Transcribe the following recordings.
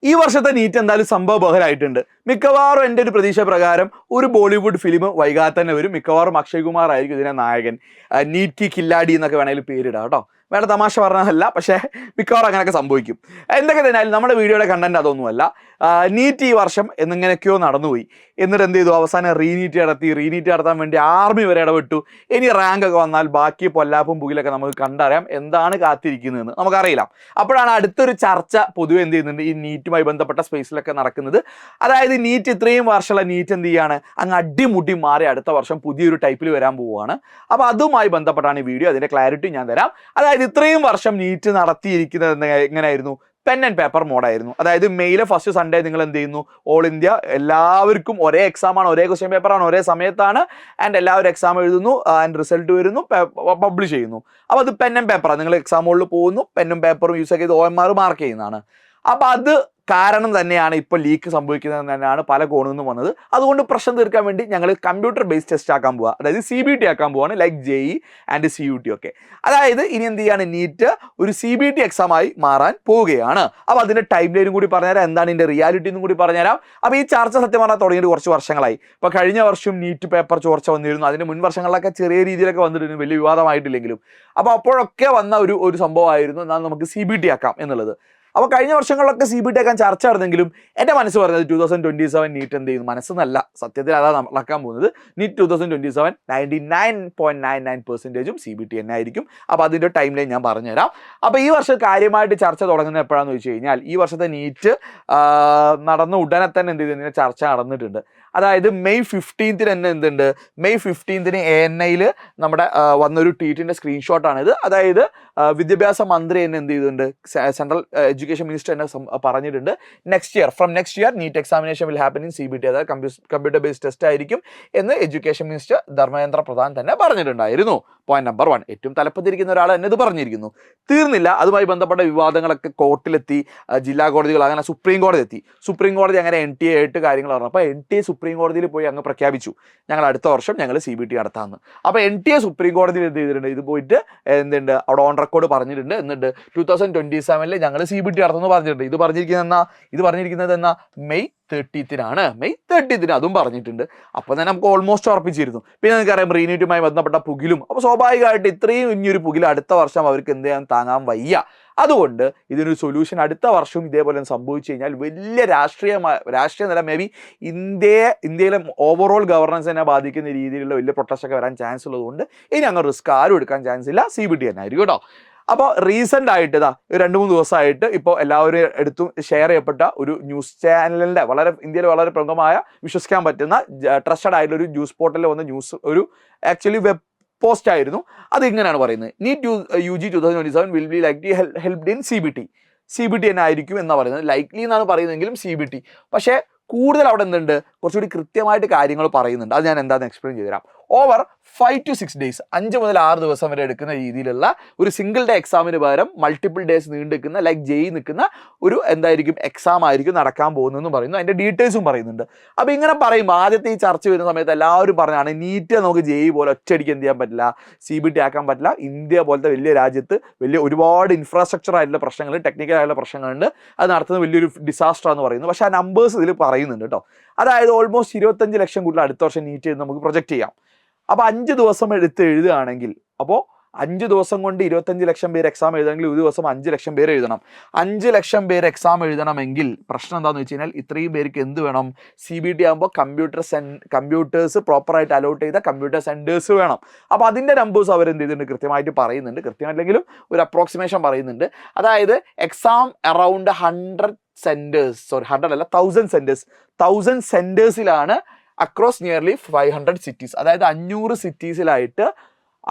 ഈ വർഷത്തെ നീറ്റ് എന്തായാലും സംഭവബഹലായിട്ടുണ്ട്. മിക്കവാറും എൻ്റെ ഒരു പ്രതീക്ഷ പ്രകാരം ഒരു ബോളിവുഡ് ഫിലിം വൈകാതെ തന്നെ വരും. മിക്കവാറും അക്ഷയ് കുമാർ ആയിരിക്കും ഇതിനെ നായകൻ. നീറ്റ് കി കില്ലാടി എന്നൊക്കെ വേണമെങ്കിൽ പേരിടാം കേട്ടോ. വേറെ തമാശ പറഞ്ഞതല്ല, പക്ഷേ മിക്കവാറും അങ്ങനെയൊക്കെ സംഭവിക്കും. എന്തൊക്കെ തന്നെയായാലും നമ്മുടെ വീഡിയോയുടെ കണ്ടന്റ് അതൊന്നുമല്ല. നീറ്റ് ഈ വർഷം എന്നിങ്ങനെയൊക്കെയോ നടന്നുപോയി. എന്നിട്ട് എന്ത് ചെയ്തു? അവസാനം റീനീറ്റ് നടത്താൻ വേണ്ടി ആർമി വരെ ഇടപെട്ടു. ഇനി റാങ്ക് ഒക്കെ വന്നാൽ ബാക്കി പൊല്ലാപ്പും പുകിലൊക്കെ നമുക്ക് കണ്ടറിയാം എന്താണ് കാത്തിരിക്കുന്നതെന്ന് നമുക്കറിയില്ല. അപ്പോഴാണ് അടുത്തൊരു ചർച്ച പൊതുവെ എന്ത് ചെയ്യുന്നുണ്ട്, ഈ നീറ്റുമായി ബന്ധപ്പെട്ട സ്പേസിലൊക്കെ നടക്കുന്നത്. അതായത് നീറ്റ് ഇത്രയും വർഷമുള്ള നീറ്റ് എന്ത് ചെയ്യാണ്, അങ്ങ് അടിമുടി മാറി അടുത്ത വർഷം പുതിയൊരു ടൈപ്പിൽ വരാൻ പോവുകയാണ്. അപ്പോൾ അതുമായി ബന്ധപ്പെട്ടാണ് ഈ വീഡിയോ. അതിൻ്റെ ക്ലാരിറ്റി ഞാൻ തരാം. അതായത് ഇത്രയും വർഷം നീറ്റ് നടത്തിയിരിക്കുന്നത് എങ്ങനെയായിരുന്നു? പെൻ ആൻഡ് പേപ്പർ മോഡായിരുന്നു. അതായത് മെയിലെ ഫസ്റ്റ് സൺഡേ നിങ്ങൾ എന്ത് ചെയ്യുന്നു, ഓൾ ഇന്ത്യ എല്ലാവർക്കും ഒരേ എക്സാമാണ്, ഒരേ ക്വസ്റ്റ്യൻ പേപ്പറാണ്, ഒരേ സമയത്താണ്. ആൻഡ് എല്ലാവരും എക്സാം എഴുതുന്നു, ആൻഡ് റിസൾട്ട് വരുന്നു, പബ്ലിഷ് ചെയ്യുന്നു. അപ്പോൾ അത് പെൻ ആൻഡ് പേപ്പറാണ്. നിങ്ങൾ എക്സാം ഹോളിൽ പോകുന്നു, പെന്നും പേപ്പറും യൂസ് ചെയ്ത് OMR മാർക്ക് ചെയ്യുന്നതാണ്. അപ്പോൾ അത് കാരണം തന്നെയാണ് ഇപ്പോൾ ലീക്ക് സംഭവിക്കുന്നത് തന്നെയാണ് പല കോണിൽ നിന്നും വന്നത്. അതുകൊണ്ട് പ്രശ്നം തീർക്കാൻ വേണ്ടി ഞങ്ങൾ കമ്പ്യൂട്ടർ ബേസ്ഡ് ടെസ്റ്റ് ആക്കാൻ പോവുക, അതായത് CBT ആക്കാൻ പോവാണ്, ലൈക്ക് JEE ആൻഡ് CUT ഒക്കെ. അതായത് ഇനി എന്ത് ചെയ്യാണ്, നീറ്റ് ഒരു CBT എക്സാമായി മാറാൻ പോവുകയാണ്. അപ്പോൾ അതിൻ്റെ ടൈം ലൈനും കൂടി പറഞ്ഞുതരാം, എന്താണ് ഇതിൻ്റെ റിയാലിറ്റി എന്നും കൂടി പറഞ്ഞുതരാം. അപ്പോൾ ഈ ചർച്ച സത്യം പറഞ്ഞാൽ തുടങ്ങിയിട്ട് കുറച്ച് വർഷങ്ങളായി. ഇപ്പോൾ കഴിഞ്ഞ വർഷം നീറ്റ് പേപ്പർ ചോർച്ച വന്നിരുന്നു. അതിന് മുൻ വർഷങ്ങളിലൊക്കെ ചെറിയ രീതിയിലൊക്കെ വന്നിട്ടുണ്ട്, വലിയ വിവാദമായിട്ടില്ലെങ്കിലും. അപ്പോൾ അപ്പോഴൊക്കെ വന്ന ഒരു സംഭവമായിരുന്നു എന്നാൽ നമുക്ക് CBT ആക്കാം എന്നുള്ളത്. അപ്പോൾ കഴിഞ്ഞ വർഷങ്ങളിലൊക്കെ CBT ആക്കാൻ ചർച്ച നടന്നെങ്കിലും എൻ്റെ മനസ്സ് പറഞ്ഞത് 2027 നീറ്റ് എന്ത് ചെയ്യുന്നു, മനസ്സെന്നല്ല സത്യത്തിൽ അതാണ് നടക്കാൻ പോകുന്നത്. നീറ്റ് 2027 99.99% CBT തന്നെ ആയിരിക്കും. അപ്പോൾ അതിൻ്റെ ടൈം ലൈൻ ഞാൻ പറഞ്ഞുതരാം. അപ്പോൾ ഈ വർഷം കാര്യമായിട്ട് ചർച്ച തുടങ്ങുന്നത് എപ്പോഴാണെന്ന് വെച്ച് കഴിഞ്ഞാൽ, ഈ വർഷത്തെ നീറ്റ് നടന്ന ഉടനെ തന്നെ എന്ത് ചെയ്തു, ചർച്ച നടന്നിട്ടുണ്ട്. അതായത് മെയ് 15 തന്നെ എന്തുണ്ട്, മെയ് 15 ANIയിൽ നമ്മുടെ വന്നൊരു ട്വീറ്റിൻ്റെ സ്ക്രീൻഷോട്ടാണിത്. അതായത് വിദ്യാഭ്യാസ മന്ത്രി തന്നെ എന്ത് ചെയ്തിട്ടുണ്ട്, സെൻട്രൽ എഡ്യൂക്കേഷൻ മിനിസ്റ്റർ തന്നെ പറഞ്ഞിട്ടുണ്ട്, from next year NEET examination will happen in CBT, അതായത് കമ്പ്യൂട്ടർ ബേസ്ഡ് ടെസ്റ്റ് ആയിരിക്കും എന്ന് എഡ്യൂക്കേഷൻ മിനിസ്റ്റർ ധർമ്മേന്ദ്ര പ്രധാൻ തന്നെ പറഞ്ഞിട്ടുണ്ടായിരുന്നു. പോയിന്റ് നമ്പർ 1, ഏറ്റവും തലപ്പത്തിരിക്കുന്ന ഒരാൾ തന്നെ ഇത് പറഞ്ഞിരിക്കുന്നു. തീർന്നില്ല, അതുമായി ബന്ധപ്പെട്ട വിവാദങ്ങളൊക്കെ കോർട്ടിലെത്തി, ജില്ലാ കോടതികൾ, അങ്ങനെ സുപ്രീം കോടതി എത്തി. സുപ്രീം കോടതി അങ്ങനെ NTA ആയിട്ട് കാര്യങ്ങൾ പറഞ്ഞു. അപ്പോൾ NTA സുപ്രീം കോടതിയിൽ പോയി അങ്ങ് പ്രഖ്യാപിച്ചു, ഞങ്ങൾ അടുത്ത വർഷം ഞങ്ങൾ CBT നടത്താമെന്ന്. അപ്പോൾ NTA സുപ്രീം കോടതിയിൽ എന്ത് ചെയ്തിട്ടുണ്ട്, ഇത് പോയിട്ട് എന്തുണ്ട് അവിടെ ഓൺ റെക്കോർഡ് പറഞ്ഞിട്ടുണ്ട്. എന്നിട്ട് 2027 ഞങ്ങൾ CBT നടത്തുമെന്ന് പറഞ്ഞിട്ടുണ്ട്. ഇത് പറഞ്ഞിരിക്കുന്നത് എന്നാ മെയ് 30 മെയ് 30 അതും പറഞ്ഞിട്ടുണ്ട്. അപ്പോൾ തന്നെ നമുക്ക് ഓൾമോസ്റ്റ് ഉറപ്പിച്ചിരുന്നു. പിന്നെ നിങ്ങൾക്കറിയാം റീനീറ്റുമായി ബന്ധപ്പെട്ട പുകിലും. അപ്പോൾ സ്വാഭാവികമായിട്ട് ഇത്രയും ഇനിയൊരു പുകിൽ അടുത്ത വർഷം അവർക്ക് എന്ത് ചെയ്യാൻ താങ്ങാൻ വയ്യ. അതുകൊണ്ട് ഇതിനൊരു സൊല്യൂഷൻ അടുത്ത വർഷവും ഇതേപോലെ സംഭവിച്ചു കഴിഞ്ഞാൽ വലിയ രാഷ്ട്രീയ നില മേ ബി ഇന്ത്യയിലെ ഓവറോൾ ഗവർണൻസിനെ ബാധിക്കുന്ന രീതിയിലുള്ള വലിയ പ്രൊട്ടസ്റ്റ് ഒക്കെ വരാൻ ചാൻസ് ഉള്ളതുകൊണ്ട് ഇനി അങ്ങനെ റിസ്ക് ആരും എടുക്കാൻ ചാൻസ് ഇല്ല, CBT തന്നെ ആയിരിക്കും കേട്ടോ. അപ്പോൾ റീസെൻ്റ് ആയിട്ട് 2-3 ദിവസമായിട്ട് ഇപ്പോൾ എല്ലാവരും എടുത്തും ഷെയർ ചെയ്യപ്പെട്ട ഒരു ന്യൂസ് ചാനലിൻ്റെ ഇന്ത്യയിൽ വളരെ പ്രമുഖമായ, വിശ്വസിക്കാൻ പറ്റുന്ന ട്രസ്റ്റഡ് ആയിട്ടുള്ള ഒരു ന്യൂസ് പോർട്ടലിൽ വന്ന ഒരു ആക്ച്വലി വെബ് പോസ്റ്റ് ആയിരുന്നു. അത് ഇങ്ങനെയാണ് പറയുന്നത്, NEET UG 2027 will be likely held in CBT തന്നെ ആയിരിക്കും എന്നാണ് പറയുന്നത്. ലൈക്ലി എന്നാണ് പറയുന്നതെങ്കിലും CBT. പക്ഷേ കൂടുതൽ അവിടെ എന്തുണ്ട്, കുറച്ചുകൂടി കൃത്യമായിട്ട് കാര്യങ്ങൾ പറയുന്നുണ്ട്. അത് ഞാൻ എന്താണെന്ന് എക്സ്പ്ലെയിൻ ചെയ്തുതരാം. ഓവർ 5 to 6 days, 5 മുതൽ 6 ദിവസം വരെ എടുക്കുന്ന രീതിയിലുള്ള ഒരു സിംഗിൾ ഡേ എക്സാമിന് പകരം മൾട്ടിപ്പിൾ ഡേയ്സ് നീണ്ടെടുക്കുന്ന, ലൈക്ക് JEE നിൽക്കുന്ന ഒരു എന്തായിരിക്കും എക്സാം ആയിരിക്കും നടക്കാൻ പോകുന്നതെന്ന് പറയുന്നു. അതിൻ്റെ ഡീറ്റെയിൽസും പറയുന്നുണ്ട്. അപ്പോൾ ഇങ്ങനെ പറയും, ആദ്യത്തെ ഈ ചർച്ച വരുന്ന സമയത്ത് എല്ലാവരും പറഞ്ഞാണ് നീറ്റ് നമുക്ക് JEE പോലെ ഒറ്റയടിക്ക് എന്ത് ചെയ്യാൻ പറ്റില്ല, CBT ആക്കാൻ പറ്റില്ല. ഇന്ത്യ പോലത്തെ വലിയ രാജ്യത്ത് ഒരുപാട് ഇൻഫ്രാസ്ട്രക്ചർ ആയിട്ടുള്ള പ്രശ്നങ്ങൾ, ടെക്നിക്കൽ ആയിട്ടുള്ള പ്രശ്നങ്ങളുണ്ട്. അത് നടത്തുന്നത് വലിയൊരു ഡിസാസ്റ്റർ എന്ന് പറയുന്നു. പക്ഷേ ആ നമ്പേഴ്സ് ഇതിൽ പറയുന്നുണ്ട് കേട്ടോ. അതായത് ഓൾമോസ്റ്റ് 25 ലക്ഷം കൂടുതൽ അടുത്ത വർഷം നീറ്റ് നമുക്ക് പ്രൊജക്റ്റ് ചെയ്യാം. അപ്പോൾ 5 ദിവസം എടുത്ത് എഴുതുകയാണെങ്കിൽ, അപ്പോൾ 5 ദിവസം കൊണ്ട് 25 ലക്ഷം പേര് എക്സാം എഴുതണമെങ്കിൽ ഒരു ദിവസം 5 ലക്ഷം പേര് എഴുതണം. 5 ലക്ഷം പേര് എക്സാം എഴുതണമെങ്കിൽ പ്രശ്നം എന്താണെന്ന് വെച്ച് കഴിഞ്ഞാൽ, ഇത്രയും പേർക്ക് എന്ത് വേണം, CBT ആകുമ്പോൾ കമ്പ്യൂട്ടേഴ്സ് പ്രോപ്പറായിട്ട് അലോട്ട് ചെയ്ത കമ്പ്യൂട്ടർ സെൻറ്റേഴ്സ് വേണം. അപ്പോൾ അതിൻ്റെ നമ്പേഴ്സ് അവരെന്ത് ചെയ്തിട്ടുണ്ട്, കൃത്യമായിട്ട് പറയുന്നുണ്ട്. കൃത്യമായില്ലെങ്കിലും ഒരു അപ്രോക്സിമേഷൻ പറയുന്നുണ്ട്. അതായത് എക്സാം അറൗണ്ട് 100 സെൻറ്റേഴ്സ്, 1000 സെൻറ്റേഴ്സിലാണ് അക്രോസ് നിയർലി 500 സിറ്റീസ്, അതായത് 500 സിറ്റീസിലായിട്ട്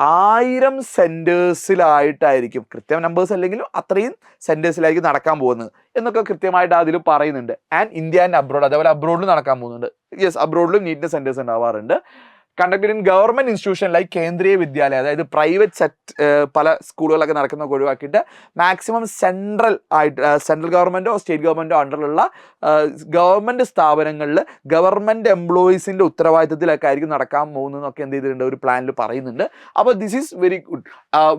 1000 സെൻറ്റേഴ്സിലായിട്ടായിരിക്കും, കൃത്യം നമ്പേഴ്സ് അല്ലെങ്കിലും അത്രയും സെൻറ്റേഴ്സിലായിരിക്കും നടക്കാൻ പോകുന്നത് എന്നൊക്കെ കൃത്യമായിട്ട് അതിൽ പറയുന്നുണ്ട്. ആൻഡ് ഇന്ത്യ ആൻഡ് അബ്രോഡ്, അതേപോലെ അബ്രോഡിലും നടക്കാൻ പോകുന്നുണ്ട്. യെസ്, അബ്രോഡിലും നീറ്റിൻ്റെ സെൻറ്റേഴ്സ് ഉണ്ടാവാറുണ്ട്. Conducted in government institution like Kendriya Vidyalaya, അതായത് പ്രൈവറ്റ് പല സ്കൂളുകളൊക്കെ നടക്കുന്നതൊക്കെ ഒഴിവാക്കിയിട്ട് മാക്സിമം സെൻട്രൽ ഗവൺമെൻറ്റോ സ്റ്റേറ്റ് ഗവൺമെൻറ്റോ അണ്ടറിലുള്ള ഗവൺമെൻറ് സ്ഥാപനങ്ങളിൽ ഗവൺമെൻറ് എംപ്ലോയീസിൻ്റെ ഉത്തരവാദിത്തത്തിലൊക്കെ ആയിരിക്കും നടക്കാൻ പോകുന്നതെന്നൊക്കെ എന്ത് ചെയ്തിട്ടുണ്ട്, ഒരു പ്ലാനിൽ പറയുന്നുണ്ട്. അപ്പോൾ this is very good.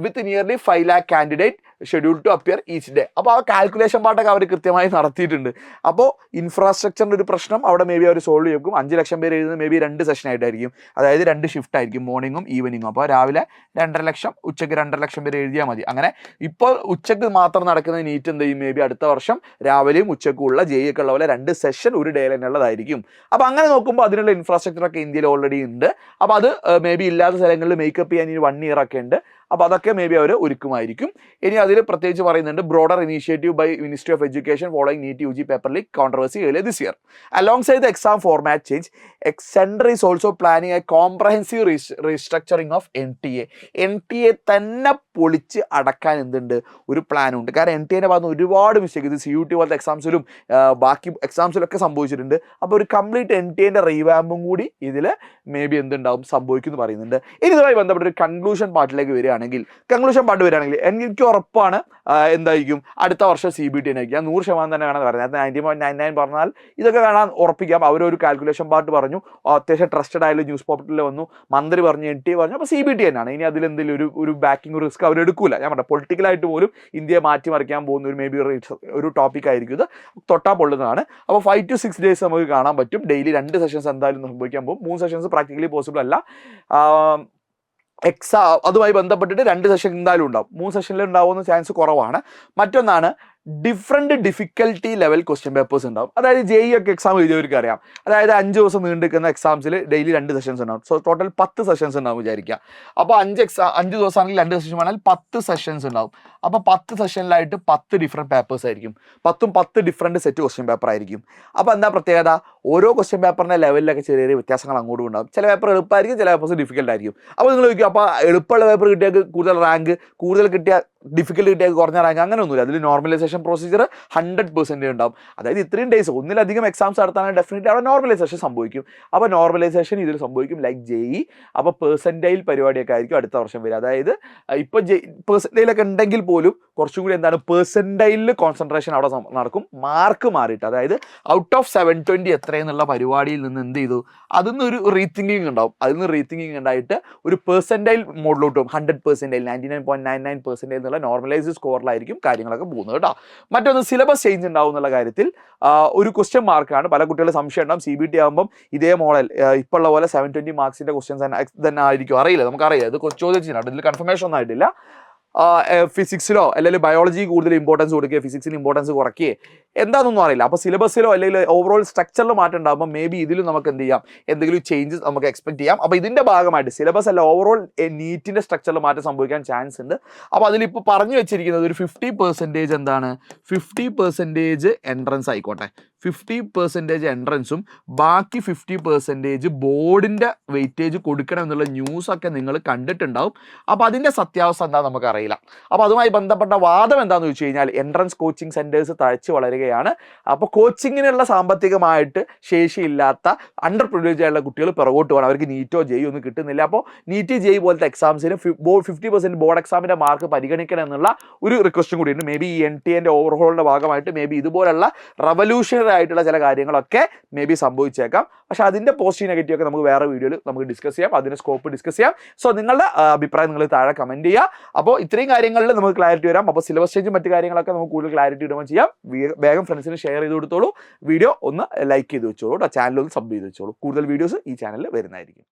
With nearly 5 lakh candidate schedule to appear each day. അപ്പോൾ ആ കാൽക്കുലേഷൻ പാർട്ടൊക്കെ അവർ കൃത്യമായി നടത്തിയിട്ടുണ്ട്. അപ്പോൾ ഇൻഫ്രാസ്ട്രക്ചറിൻ്റെ ഒരു പ്രശ്നം അവിടെ മേ ബി അവർ സോൾവ് ചെയ്യും. 5 ലക്ഷം പേര് എഴുതുന്നത് മേ ബി 2 സെഷൻ ആയിട്ടായിരിക്കും, അതായത് 2 ഷിഫ്റ്റ് ആയിരിക്കും, മോർണിംഗും ഈവനിങ്ങും. അപ്പോൾ രാവിലെ 2.5 ലക്ഷം, ഉച്ചയ്ക്ക് 2.5 ലക്ഷം പേര് എഴുതിയാൽ മതി. അങ്ങനെ ഇപ്പോൾ ഉച്ചയ്ക്ക് മാത്രം നടക്കുന്ന നീറ്റ് എന്ത് ചെയ്യും, മേ ബി അടുത്ത വർഷം രാവിലെയും ഉച്ചയ്ക്കും ഉള്ള ജെയ്യൊക്കെ ഉള്ള പോലെ 2 സെഷൻ ഒരു ഡേ തന്നെ ഉള്ളതായിരിക്കും. അപ്പോൾ അങ്ങനെ നോക്കുമ്പോൾ അതിനുള്ള ഇൻഫ്രാസ്ട്രക്ചറൊക്കെ ഇന്ത്യയിൽ ഓൾറെഡി ഉണ്ട്. അപ്പോൾ അത് മേ ബി ഇല്ലാത്ത സ്ഥലങ്ങളിൽ മേക്കപ്പ് ചെയ്യാൻ ഇനി 1 ഇയർ ഒക്കെ ഉണ്ട്. അപ്പോൾ അതൊക്കെ മേ ബി അവർ ഒരുക്കുമായിരിക്കും. ഇനി അതിൽ പ്രത്യേകിച്ച് പറയുന്നുണ്ട്, broader initiative by ministry of education following NEET UG paper leak controversy earlier this year. Alongside the exam format change, centre is also planning a comprehensive restructuring of NTA. NTA തന്നെ പൊളിച്ച് അടക്കാൻ എന്തുണ്ട്, ഒരു പ്ലാനുണ്ട്. കാരണം NTA ഭാഗത്ത് ഒരുപാട് mistake ഇത് CUT പോലത്തെ എക്സാംസിലും ബാക്കി എക്സാംസിലൊക്കെ സംഭവിച്ചിട്ടുണ്ട്. അപ്പോൾ ഒരു കംപ്ലീറ്റ് NTA റീവാമ്പും കൂടി ഇതിൽ മേ ബി എന്തുണ്ടാവും സംഭവിക്കും എന്ന് പറയുന്നുണ്ട്. ഇനി ഇതുമായി ബന്ധപ്പെട്ട ഒരു കൺക്ലൂഷൻ പാർട്ടിലേക്ക് വരികയാണെങ്കിൽ എനിക്ക് ഉറപ്പാണ് എന്തായിരിക്കും അടുത്ത വർഷം CBT ആയിരിക്കും. ഞാൻ 100% തന്നെ വേണം പറയുന്നത്. 90.99 പറഞ്ഞാൽ ഇതൊക്കെ കാണാൻ ഉറപ്പിക്കാം. അവരൊരു കാൽക്കുലേഷൻ പാർട്ട് പറഞ്ഞു, അത്യാവശ്യം ട്രസ്റ്റഡ് ആയാലും ന്യൂസ് പോർട്ടലിൽ വന്നു, മന്ത്രി പറഞ്ഞു, NTA പറഞ്ഞു. അപ്പോൾ CBT തന്നെയാണ്. ഇനി അതിലെന്തെങ്കിലും ഒരു ബാക്കിംഗ് റിസ്ക് അവർ എടുക്കൂല. ഞാൻ പറഞ്ഞ പൊളിറ്റിക്കലായിട്ട് പോലും ഇന്ത്യയെ മാറ്റിമറിക്കാൻ പോകുന്ന ഒരു മേ ബി ഒരു ടോപ്പിക് ആയിരിക്കും ഇത്. തൊട്ടാ പൊള്ളുന്നതാണ്. അപ്പോൾ 5 to 6 days നമുക്ക് കാണാൻ പറ്റും. ഡെയിലി 2 സെഷൻസ് എന്തായാലും സംഭവിക്കാൻ പോകും. 3 സെഷൻസ് പ്രാക്ടിക്കലി പോസിബിൾ അല്ല. അതുമായി ബന്ധപ്പെട്ടിട്ട് 2 സെഷൻ എന്തായാലും ഉണ്ടാവും. 3 സെഷനിൽ ഉണ്ടാവുന്ന ചാൻസ് കുറവാണ്. മറ്റൊന്നാണ് different difficulty level question papers ഉണ്ടാവും. അതായത് JEE ഒക്കെ എക്സാം എഴുതിയവർക്ക് അറിയാം. അതായത് 5 ദിവസം നീണ്ടു നിൽക്കുന്ന എക്സാംസിൽ ഡെയിലി 2 സെഷൻസ് ഉണ്ടാവും. സോ ടോട്ടൽ 10 സെഷൻസ് ഉണ്ടാവും വിചാരിക്കുക. അപ്പോൾ 5 ദിവസമാണെങ്കിൽ 2 സെഷൻ വേണമെങ്കിൽ 10 സെഷൻസ് ഉണ്ടാവും. അപ്പോൾ 10 സെഷനിലായിട്ട് 10 ഡിഫറെൻറ്റ് പേപ്പേഴ്സ് ആയിരിക്കും. 10 ഡിഫറെൻറ്റ് സെറ്റ് ക്വസ്റ്റ്യൻ പേപ്പർ ആയിരിക്കും. അപ്പോൾ എന്താ പ്രത്യേകത, ഓരോ ക്വസ്റ്റ്യൻ പേപ്പറിൻ്റെ ലെവലിലൊക്കെ ചെറിയ ചെറിയ വ്യത്യാസങ്ങൾ അങ്ങോട്ടും ഉണ്ടാവും. ചില പേപ്പർ എളുപ്പമായിരിക്കും, ചില പേപ്പേഴ്സ് ഡിഫിക്കൽട്ട് ആയിരിക്കും. അപ്പോൾ നിങ്ങൾ ചോദിക്കും, അപ്പോൾ എളുപ്പമുള്ള പേപ്പർ കിട്ടിയാൽ കൂടുതൽ റാങ്ക്, കൂടുതൽ കിട്ടിയാൽ ഡിഫിക്കൽട്ട് കിട്ടിയാൽ കുറഞ്ഞ റാങ്ക്, അങ്ങനെ ഒന്നുമില്ല. അതിൽ നോർമലൈസേഷൻ പ്രൊസീജിയർ 100% ഉണ്ടാവും. അതായത് ഇത്രയും ഡേയ്സ് ഒന്നിലധികം എക്സാംസ് നടത്താണെങ്കിൽ ഡെഫിനറ്റ്ലി അവിടെ നോർമലൈസേഷൻ സംഭവിക്കും. അപ്പോൾ നോർമലൈസേഷൻ ഇതിൽ സംഭവിക്കും ലൈക്ക് JEE. അപ്പോൾ പെർസെൻറ്റൈൽ പരിപാടിയൊക്കെ ആയിരിക്കും അടുത്ത വർഷം വരിക. അതായത് ഇപ്പോൾ പെർസെൻറ്റൈലൊക്കെ ഉണ്ടെങ്കിൽ പോലും കുറച്ചും കൂടി എന്താണ് പെർസെൻറ്റൈലിൽ കോൺസെൻട്രേഷൻ അവിടെ നടക്കും. മാർക്ക് മാറിയിട്ട്, അതായത് ഔട്ട് ഓഫ് 720 എത്രയെന്നുള്ള പരിപാടിയിൽ നിന്ന് എന്ത് ചെയ്തു, അതിൽ നിന്ന് ഒരു റീതിങ്കിങ് ഉണ്ടാവും. അതിൽ നിന്ന് റീതിങ്കിങ് ഉണ്ടായിട്ട് ഒരു പെർസെൻറ്റൈൽ മോഡിലോട്ട് പോകും. 100%, 99.99% എന്നുള്ള നോർമലൈസ്ഡ് സ്കോറിലായിരിക്കും കാര്യങ്ങളൊക്കെ പോകുന്നത് കേട്ടോ. മറ്റൊന്ന് സിലബസ് ചേഞ്ച് ഉണ്ടാവും എന്നുള്ള കാര്യത്തിൽ ഒരു ക്വസ്റ്റ്യൻ മാർക്കാണ്. പല കുട്ടികളും സംശയം ഉണ്ടാവും, CBT ആകുമ്പം ഇതേ മോഡൽ ഇപ്പോൾ ഉള്ള പോലെ 720 മാർക്സിൻ്റെ ക്വസ്റ്റ്യൻസ് തന്നെ ആയിരിക്കും. അറിയില്ല, നമുക്കറിയാം. ഇത് ചോദിച്ചിട്ടുണ്ട്, ഇതിൽ കൺഫർമേഷൻ ഒന്നും ആയിട്ടില്ല. ഫിസിക്സിലോ അല്ലെങ്കിൽ ബയോളജി കൂടുതൽ ഇമ്പോർട്ടൻസ് കൊടുക്കുക, ഫിസിക്സിന് ഇമ്പോർട്ടൻസ് കുറയ്ക്കുക, എന്താണെന്നൊന്നും അറിയില്ല. അപ്പോൾ സിലബസിലോ അല്ലെങ്കിൽ ഓവറോൾ സ്ട്രക്ചറിൽ മാറ്റം ഉണ്ടാകുമ്പോൾ മേ ബി ഇതിലും നമുക്ക് എന്ത് ചെയ്യാം, എന്തെങ്കിലും ചേഞ്ചസ് നമുക്ക് എക്സ്പെക്ട് ചെയ്യാം. അപ്പോൾ ഇതിൻ്റെ ഭാഗമായിട്ട് സിലബസ് അല്ല ഓവറോൾ നീറ്റിൻ്റെ സ്ട്രക്ചറിൽ മാറ്റം സംഭവിക്കാൻ ചാൻസ് ഉണ്ട്. അപ്പോൾ അതിലിപ്പോൾ പറഞ്ഞു വെച്ചിരിക്കുന്നത് ഒരു 50% എന്താണ്, 50% എൻട്രൻസ് ആയിക്കോട്ടെ, 50% എൻട്രൻസും ബാക്കി 50% ബോർഡിൻ്റെ വെയിറ്റേജ് കൊടുക്കണം എന്നുള്ള ന്യൂസൊക്കെ നിങ്ങൾ കണ്ടിട്ടുണ്ടാവും. അപ്പോൾ അതിൻ്റെ സത്യാവസ്ഥ എന്താ നമുക്കറിയില്ല. അപ്പോൾ അതുമായി ബന്ധപ്പെട്ട വാദം എന്താണെന്ന് വെച്ച് കഴിഞ്ഞാൽ എൻട്രൻസ് കോച്ചിങ് സെൻറ്റേഴ്സ് തഴച്ച് വളരുകയാണ്. അപ്പോൾ കോച്ചിങ്ങിനുള്ള സാമ്പത്തികമായിട്ട് ശേഷിയില്ലാത്ത അണ്ടർ പ്രിവിലേജ് ആയുള്ള കുട്ടികൾ പിറകോട്ട് പോകണം. അവർക്ക് നീറ്റോ JEE ഒന്നും കിട്ടുന്നില്ല. അപ്പോൾ നീറ്റ് JEE പോലത്തെ എക്സാംസിന് 50% ബോർഡ് എക്സാമിൻ്റെ മാർക്ക് പരിഗണിക്കണം എന്നുള്ള ഒരു റിക്വസ്റ്റും കൂടിയുണ്ട്. മേ ബി ഈ NTA ഓവർഹോളിൻ്റെ ഭാഗമായിട്ട് മേ ബി ഇതുപോലുള്ള റവല്യൂഷണറി ആയിട്ടുള്ള ചില കാര്യങ്ങളൊക്കെ മേ ബി സംഭവിച്ചേക്കാം. പക്ഷെ അതിൻ്റെ പോസിറ്റീവ് നെഗറ്റീവ് ഒക്കെ നമുക്ക് വേറെ വീഡിയോയിൽ നമുക്ക് ഡിസ്കസ് ചെയ്യാം, അതിൻ്റെ സ്കോപ്പ് ഡിസ്കസ് ചെയ്യാം. സോ നിങ്ങളുടെ അഭിപ്രായം നിങ്ങൾ താഴെ കമൻറ്റ് ചെയ്യുക. അപ്പോൾ ഇത്രയും കാര്യങ്ങളിൽ നമുക്ക് ക്ലാരിറ്റി വരാം. അപ്പോൾ സിലബസ് ചേഞ്ചും മറ്റു കാര്യങ്ങളൊക്കെ നമുക്ക് കൂടുതൽ ക്ലാരിറ്റി ഇടുമ്പോൾ ചെയ്യാം. വേഗം ഫ്രണ്ട്സിന് ഷെയർ ചെയ്ത് കൊടുത്തോളൂ. വീഡിയോ ഒന്ന് ലൈക്ക് ചെയ്ത് വെച്ചോളൂ, ചാനൽ ഒന്ന് സബ് ചെയ്ത് വെച്ചോളൂ. കൂടുതൽ വീഡിയോസ് ഈ ചാനലിൽ വരുന്നതായിരിക്കും.